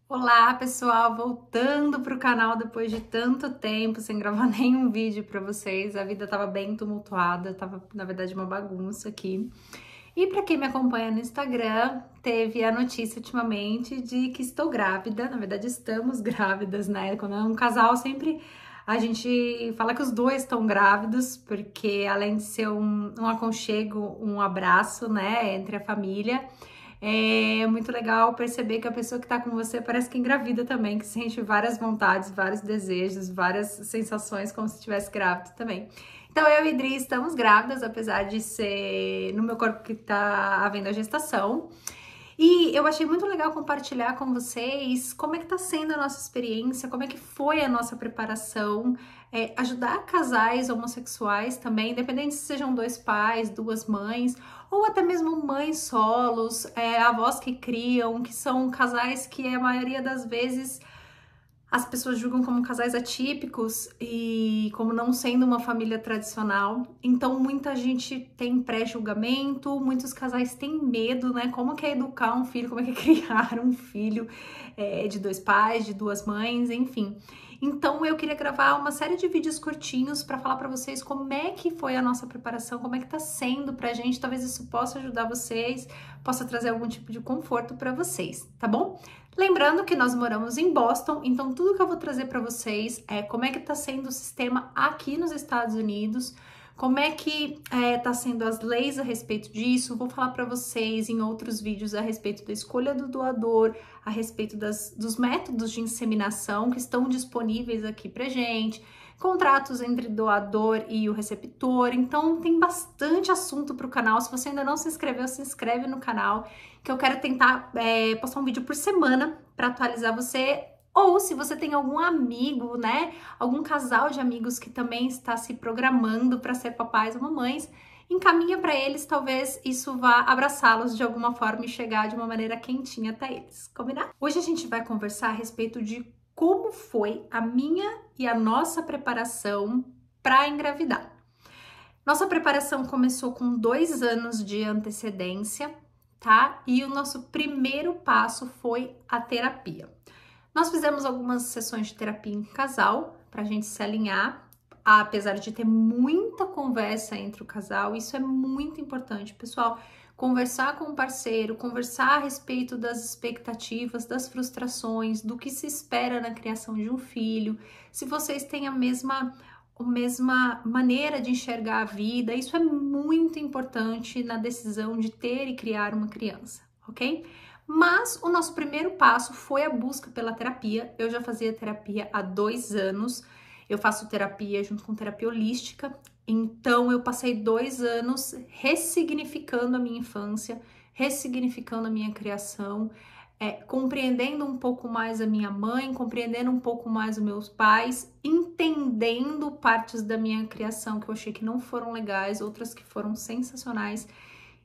Olá, pessoal, voltando para o canal depois de tanto tempo sem gravar nenhum vídeo para vocês. A vida tava bem tumultuada, tava na verdade uma bagunça aqui. E para quem me acompanha no Instagram, teve a notícia ultimamente de que estou grávida. Na verdade, estamos grávidas, né? Quando é um casal, sempre a gente fala que os dois estão grávidos, porque além de ser um aconchego, um abraço, né, entre a família. É muito legal perceber que a pessoa que tá com você parece que engravida também, que sente várias vontades, vários desejos, várias sensações como se estivesse grávida também. Então eu e Idri estamos grávidas, apesar de ser no meu corpo que tá havendo a gestação. E eu achei muito legal compartilhar com vocês como é que tá sendo a nossa experiência, como é que foi a nossa preparação, ajudar casais homossexuais também, independente se sejam dois pais, duas mães, ou até mesmo mães solos, avós que criam, que são casais que a maioria das vezes as pessoas julgam como casais atípicos e como não sendo uma família tradicional. Então muita gente tem pré-julgamento, muitos casais têm medo, né? Como que é educar um filho, como é que é criar um filho de dois pais, de duas mães, enfim. Então eu queria gravar uma série de vídeos curtinhos para falar para vocês como é que foi a nossa preparação, como é que tá sendo pra gente. Talvez isso possa ajudar vocês, possa trazer algum tipo de conforto para vocês, tá bom? Lembrando que nós moramos em Boston, então tudo que eu vou trazer para vocês é como é que está sendo o sistema aqui nos Estados Unidos, como é que tá sendo as leis a respeito disso. Vou falar para vocês em outros vídeos a respeito da escolha do doador, a respeito dos métodos de inseminação que estão disponíveis aqui pra gente, contratos entre doador e o receptor. Então tem bastante assunto para o canal. Se você ainda não se inscreveu, se inscreve no canal, que eu quero tentar postar um vídeo por semana para atualizar você. Ou se você tem algum amigo, né, algum casal de amigos que também está se programando para ser papais ou mamães, encaminha para eles, talvez isso vá abraçá-los de alguma forma e chegar de uma maneira quentinha até eles, combinado? Hoje a gente vai conversar a respeito de como foi a minha e a nossa preparação para engravidar. Nossa preparação começou com 2 anos de antecedência, tá? E o nosso primeiro passo foi a terapia. Nós fizemos algumas sessões de terapia em casal para a gente se alinhar, apesar de ter muita conversa entre o casal. Isso é muito importante, pessoal. Conversar com o parceiro, conversar a respeito das expectativas, das frustrações, do que se espera na criação de um filho, se vocês têm a mesma maneira de enxergar a vida. Isso é muito importante na decisão de ter e criar uma criança, ok? Mas o nosso primeiro passo foi a busca pela terapia. Eu já fazia terapia há 2 anos. Eu faço terapia junto com terapia holística. Então eu passei 2 anos ressignificando a minha infância, ressignificando a minha criação, compreendendo um pouco mais a minha mãe, compreendendo um pouco mais os meus pais, entendendo partes da minha criação que eu achei que não foram legais, outras que foram sensacionais.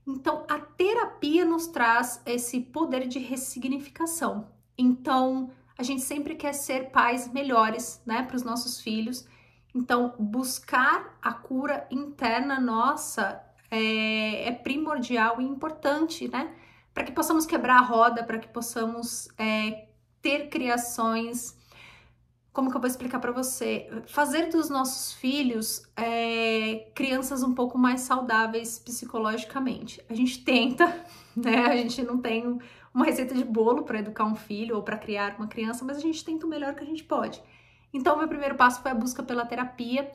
Então, a terapia nos traz esse poder de ressignificação. Então, a gente sempre quer ser pais melhores, né, para os nossos filhos. Então, buscar a cura interna nossa é primordial e importante, né, para que possamos quebrar a roda, para que possamos ter criações. Como que eu vou explicar para você? Fazer dos nossos filhos crianças um pouco mais saudáveis psicologicamente. A gente tenta, né? A gente não tem uma receita de bolo para educar um filho ou para criar uma criança, mas a gente tenta o melhor que a gente pode. Então, meu primeiro passo foi a busca pela terapia.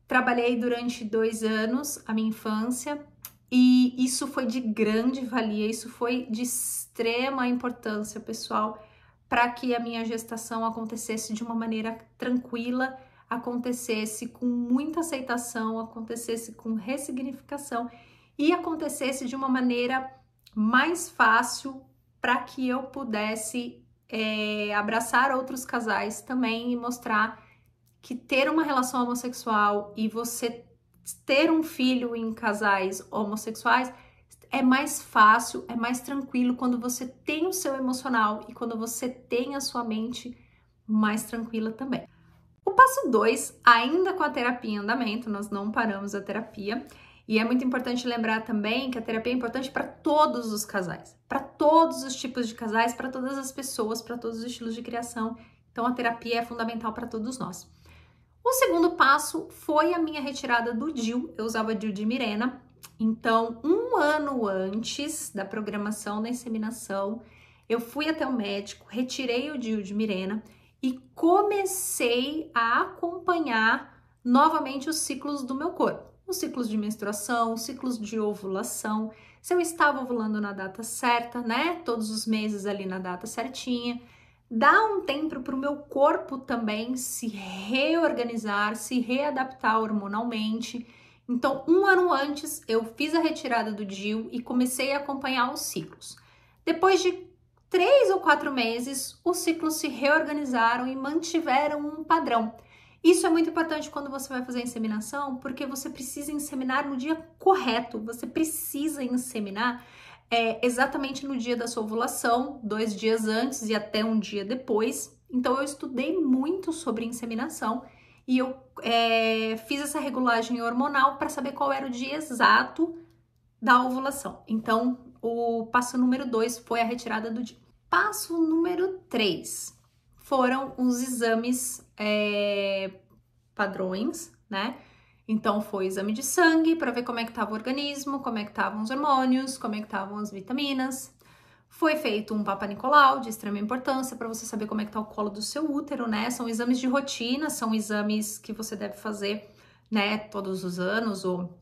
Trabalhei durante 2 anos a minha infância e isso foi de grande valia, isso foi de extrema importância, pessoal, para que a minha gestação acontecesse de uma maneira tranquila, acontecesse com muita aceitação, acontecesse com ressignificação e acontecesse de uma maneira mais fácil para que eu pudesse abraçar outros casais também e mostrar que ter uma relação homossexual e você ter um filho em casais homossexuais é mais fácil, é mais tranquilo quando você tem o seu emocional e quando você tem a sua mente mais tranquila também. O passo 2, ainda com a terapia em andamento, nós não paramos a terapia, E é muito importante lembrar também que a terapia é importante para todos os casais, para todos os tipos de casais, para todas as pessoas, para todos os estilos de criação. Então, a terapia é fundamental para todos nós. O segundo passo foi a minha retirada do DIU. Eu usava DIU de Mirena. Então, um ano antes da programação da inseminação, eu fui até o médico, retirei o DIU de Mirena e comecei a acompanhar novamente os ciclos do meu corpo. Os ciclos de menstruação, os ciclos de ovulação, se eu estava ovulando na data certa, né? Todos os meses ali na data certinha. Dá um tempo para o meu corpo também se reorganizar, se readaptar hormonalmente. Então, um ano antes, eu fiz a retirada do DIU e comecei a acompanhar os ciclos. Depois de 3 ou 4 meses, os ciclos se reorganizaram e mantiveram um padrão. Isso é muito importante quando você vai fazer a inseminação, porque você precisa inseminar no dia correto, você precisa inseminar exatamente no dia da sua ovulação, 2 dias antes e até um dia depois. Então, eu estudei muito sobre inseminação e eu fiz essa regulagem hormonal para saber qual era o dia exato da ovulação. Então, o passo número 2 foi a retirada do DIU. Passo número 3 foram os exames padrões, né? Então, foi exame de sangue para ver como é que estava o organismo, como é que estavam os hormônios, como é que estavam as vitaminas. Foi feito um Papa Nicolau de extrema importância para você saber como é que tá o colo do seu útero, né? São exames de rotina, são exames que você deve fazer, né, todos os anos ou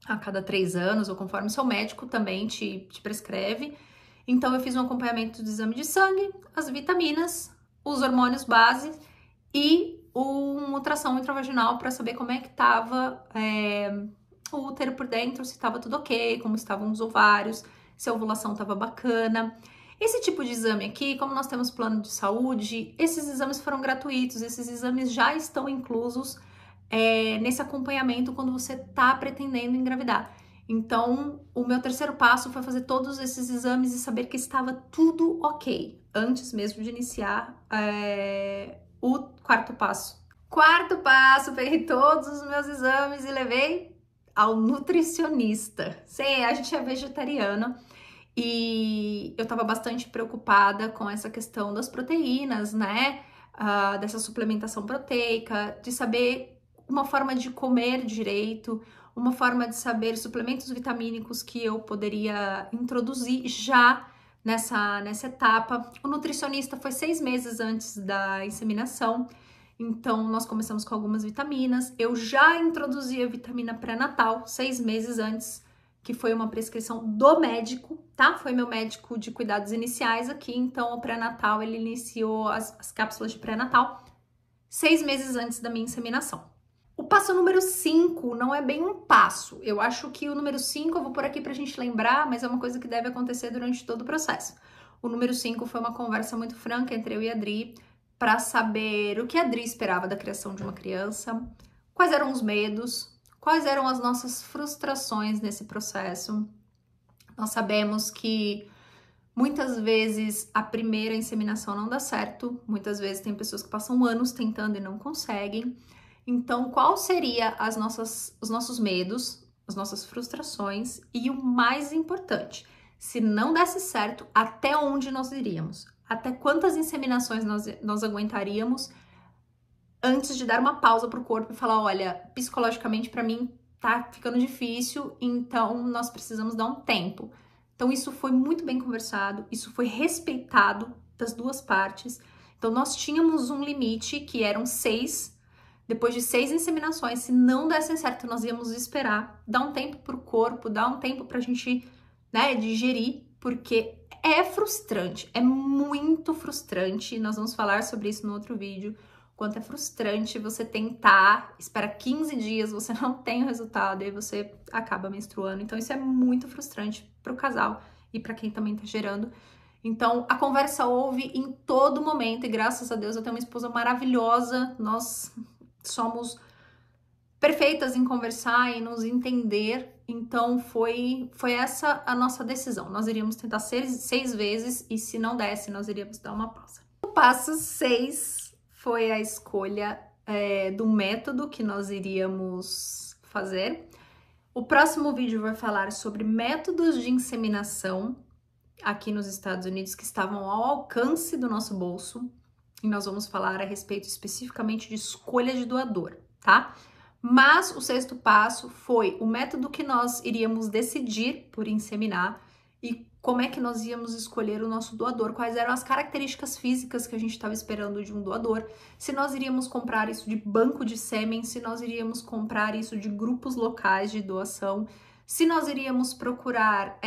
a cada 3 anos, ou conforme seu médico também te prescreve. Então, eu fiz um acompanhamento do exame de sangue, as vitaminas, os hormônios base e uma ultrassom intravaginal para saber como é que estava o útero por dentro, se estava tudo ok, como estavam os ovários, se a ovulação estava bacana. Esse tipo de exame aqui, como nós temos plano de saúde, esses exames foram gratuitos, esses exames já estão inclusos nesse acompanhamento quando você está pretendendo engravidar. Então, o meu terceiro passo foi fazer todos esses exames e saber que estava tudo ok, antes mesmo de iniciar o quarto passo. Quarto passo, peguei todos os meus exames e levei ao nutricionista. Sim, a gente é vegetariana e eu tava bastante preocupada com essa questão das proteínas, né? Dessa suplementação proteica, de saber uma forma de comer direito, uma forma de saber suplementos vitamínicos que eu poderia introduzir já nessa etapa. O nutricionista foi 6 meses antes da inseminação, então nós começamos com algumas vitaminas. Eu já introduzi a vitamina pré-natal 6 meses antes, que foi uma prescrição do médico, tá? Foi meu médico de cuidados iniciais aqui, então o pré-natal, ele iniciou as cápsulas de pré-natal 6 meses antes da minha inseminação. O passo número 5 não é bem um passo. Eu acho que o número 5 eu vou por aqui pra gente lembrar, mas é uma coisa que deve acontecer durante todo o processo. O número 5 foi uma conversa muito franca entre eu e a Adri para saber o que a Adri esperava da criação de uma criança, quais eram os medos, quais eram as nossas frustrações nesse processo. Nós sabemos que muitas vezes a primeira inseminação não dá certo, muitas vezes tem pessoas que passam anos tentando e não conseguem. Então, qual seria os nossos medos, as nossas frustrações e o mais importante, se não desse certo, até onde nós iríamos? Até quantas inseminações nós aguentaríamos antes de dar uma pausa para o corpo e falar, olha, psicologicamente para mim tá ficando difícil, então nós precisamos dar um tempo. Então, isso foi muito bem conversado, isso foi respeitado das duas partes. Então, nós tínhamos um limite que eram 6. Depois de 6 inseminações, se não dessem certo, nós íamos esperar, dar um tempo pro corpo, dar um tempo pra gente, né, digerir, porque é frustrante, é muito frustrante. Nós vamos falar sobre isso no outro vídeo, quanto é frustrante você tentar, espera 15 dias, você não tem o resultado e aí você acaba menstruando. Então, isso é muito frustrante pro casal e pra quem também tá gerando. Então, a conversa houve em todo momento e graças a Deus eu tenho uma esposa maravilhosa, nós somos perfeitas em conversar e nos entender, então foi essa a nossa decisão. Nós iríamos tentar 6 vezes e se não desse, nós iríamos dar uma pausa. O passo 6 foi a escolha do método que nós iríamos fazer. O próximo vídeo vai falar sobre métodos de inseminação aqui nos Estados Unidos que estavam ao alcance do nosso bolso. E nós vamos falar a respeito especificamente de escolha de doador, tá? Mas o sexto passo foi o método que nós iríamos decidir por inseminar e como é que nós íamos escolher o nosso doador, quais eram as características físicas que a gente estava esperando de um doador, se nós iríamos comprar isso de banco de sêmen, se nós iríamos comprar isso de grupos locais de doação, se nós iríamos procurar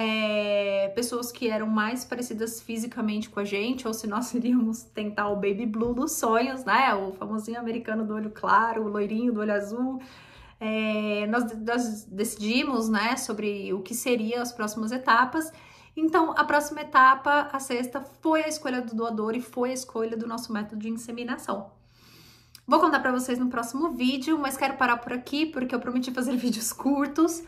pessoas que eram mais parecidas fisicamente com a gente, ou se nós iríamos tentar o baby blue dos sonhos, né? O famosinho americano do olho claro, o loirinho do olho azul. Nós decidimos, né, sobre o que seriam as próximas etapas. Então, a próxima etapa, a sexta, foi a escolha do doador e foi a escolha do nosso método de inseminação. Vou contar para vocês no próximo vídeo, mas quero parar por aqui porque eu prometi fazer vídeos curtos.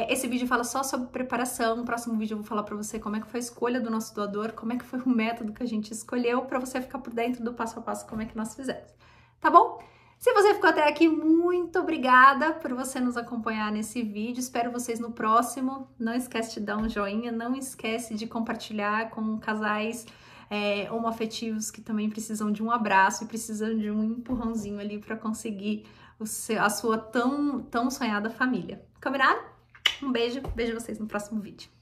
Esse vídeo fala só sobre preparação. No próximo vídeo eu vou falar para você como é que foi a escolha do nosso doador, como é que foi o método que a gente escolheu, para você ficar por dentro do passo a passo como é que nós fizemos. Tá bom? Se você ficou até aqui, muito obrigada por você nos acompanhar nesse vídeo. Espero vocês no próximo. Não esquece de dar um joinha, não esquece de compartilhar com casais homoafetivos que também precisam de um abraço e precisam de um empurrãozinho ali para conseguir a sua tão sonhada família. Combinado? Um beijo, vejo vocês no próximo vídeo.